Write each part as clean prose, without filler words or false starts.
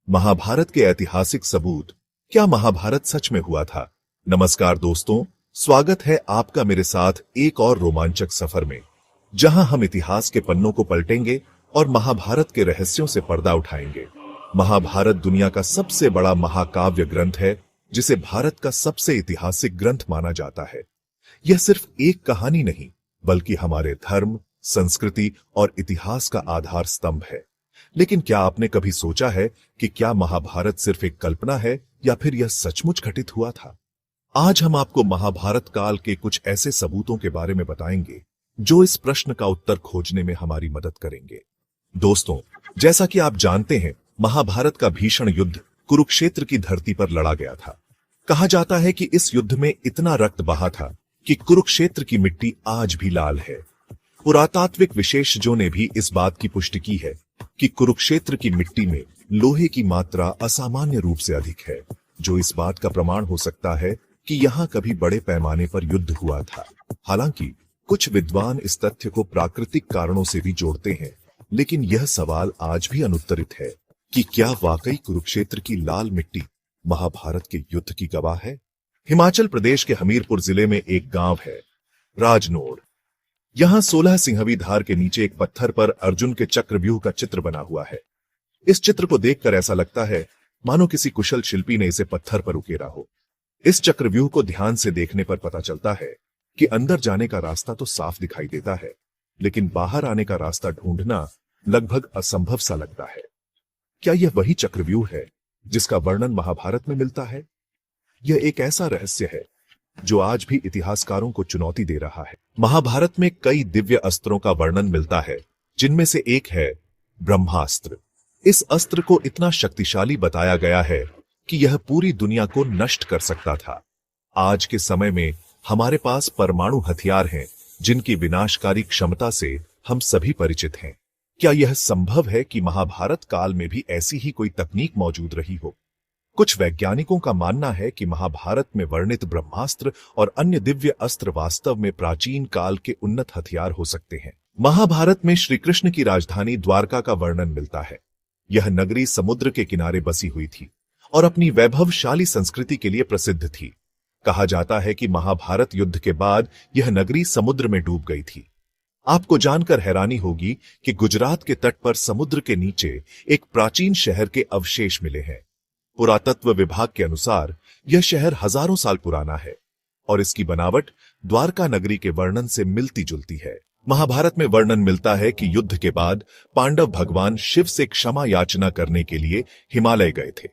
महाभारत के ऐतिहासिक सबूत। क्या महाभारत सच में हुआ था? नमस्कार दोस्तों, स्वागत है आपका मेरे साथ एक और रोमांचक सफर में, जहां हम इतिहास के पन्नों को पलटेंगे और महाभारत के रहस्यों से पर्दा उठाएंगे। महाभारत दुनिया का सबसे बड़ा महाकाव्य ग्रंथ है, जिसे भारत का सबसे ऐतिहासिक ग्रंथ माना जाता है। यह सिर्फ एक कहानी नहीं, बल्कि हमारे धर्म, संस्कृति और इतिहास का आधार स्तंभ है। लेकिन क्या आपने कभी सोचा है कि क्या महाभारत सिर्फ एक कल्पना है या फिर यह सचमुच घटित हुआ था? आज हम आपको महाभारत काल के कुछ ऐसे सबूतों के बारे में बताएंगे जो इस प्रश्न का उत्तर खोजने में हमारी मदद करेंगे। दोस्तों, जैसा कि आप जानते हैं, महाभारत का भीषण युद्ध कुरुक्षेत्र की धरती पर लड़ा गया था। कहा जाता है कि इस युद्ध में इतना रक्त बहा था कि कुरुक्षेत्र की मिट्टी आज भी लाल है। पुरातात्विक विशेषज्ञों ने भी इस बात की पुष्टि की है कि कुरुक्षेत्र की मिट्टी में लोहे की मात्रा असामान्य रूप से अधिक है, जो इस बात का प्रमाण हो सकता है कि यहाँ कभी बड़े पैमाने पर युद्ध हुआ था। हालांकि कुछ विद्वान इस तथ्य को प्राकृतिक कारणों से भी जोड़ते हैं, लेकिन यह सवाल आज भी अनुत्तरित है कि क्या वाकई कुरुक्षेत्र की लाल मिट्टी महाभारत के युद्ध की गवाह है। हिमाचल प्रदेश के हमीरपुर जिले में एक गांव है, राजनोड़। यहां 16 सिंहवी धार के नीचे एक पत्थर पर अर्जुन के चक्रव्यूह का चित्र बना हुआ है। इस चित्र को देखकर ऐसा लगता है मानो किसी कुशल शिल्पी ने इसे पत्थर पर उकेरा हो। इस चक्रव्यूह को ध्यान से देखने पर पता चलता है कि अंदर जाने का रास्ता तो साफ दिखाई देता है, लेकिन बाहर आने का रास्ता ढूंढना लगभग असंभव सा लगता है। क्या यह वही चक्रव्यूह है जिसका वर्णन महाभारत में मिलता है? यह एक ऐसा रहस्य है जो आज भी इतिहासकारों को चुनौती दे रहा है। महाभारत में कई दिव्य अस्त्रों का वर्णन मिलता है, जिनमें से एक है ब्रह्मास्त्र। इस अस्त्र को इतना शक्तिशाली बताया गया है कि यह पूरी दुनिया को नष्ट कर सकता था। आज के समय में हमारे पास परमाणु हथियार हैं, जिनकी विनाशकारी क्षमता से हम सभी परिचित हैं। क्या यह संभव है कि महाभारत काल में भी ऐसी ही कोई तकनीक मौजूद रही हो? कुछ वैज्ञानिकों का मानना है कि महाभारत में वर्णित ब्रह्मास्त्र और अन्य दिव्य अस्त्र वास्तव में प्राचीन काल के उन्नत हथियार हो सकते हैं। महाभारत में श्री कृष्ण की राजधानी द्वारका का वर्णन मिलता है। यह नगरी समुद्र के किनारे बसी हुई थी और अपनी वैभवशाली संस्कृति के लिए प्रसिद्ध थी। कहा जाता है कि महाभारत युद्ध के बाद यह नगरी समुद्र में डूब गई थी। आपको जानकर हैरानी होगी कि गुजरात के तट पर समुद्र के नीचे एक प्राचीन शहर के अवशेष मिले हैं। पुरातत्व विभाग के अनुसार यह शहर हजारों साल पुराना है और इसकी बनावट द्वारका नगरी के वर्णन से मिलती जुलती है। महाभारत में वर्णन मिलता है कि युद्ध के बाद पांडव भगवान शिव से क्षमा याचना करने के लिए हिमालय गए थे।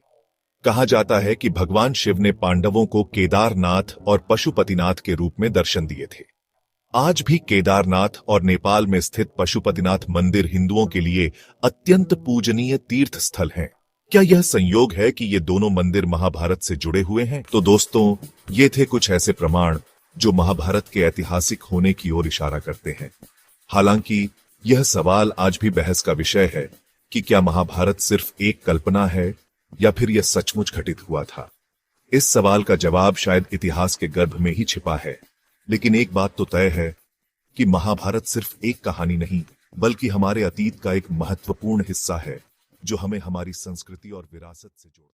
कहा जाता है कि भगवान शिव ने पांडवों को केदारनाथ और पशुपतिनाथ के रूप में दर्शन दिए थे। आज भी केदारनाथ और नेपाल में स्थित पशुपतिनाथ मंदिर हिंदुओं के लिए अत्यंत पूजनीय तीर्थ स्थल हैं। क्या यह संयोग है कि ये दोनों मंदिर महाभारत से जुड़े हुए हैं? तो दोस्तों, ये थे कुछ ऐसे प्रमाण जो महाभारत के ऐतिहासिक होने की ओर इशारा करते हैं। हालांकि यह सवाल आज भी बहस का विषय है कि क्या महाभारत सिर्फ एक कल्पना है या फिर यह सचमुच घटित हुआ था। इस सवाल का जवाब शायद इतिहास के गर्भ में ही छिपा है, लेकिन एक बात तो तय है कि महाभारत सिर्फ एक कहानी नहीं, बल्कि हमारे अतीत का एक महत्वपूर्ण हिस्सा है जो हमें हमारी संस्कृति और विरासत से जोड़ता है।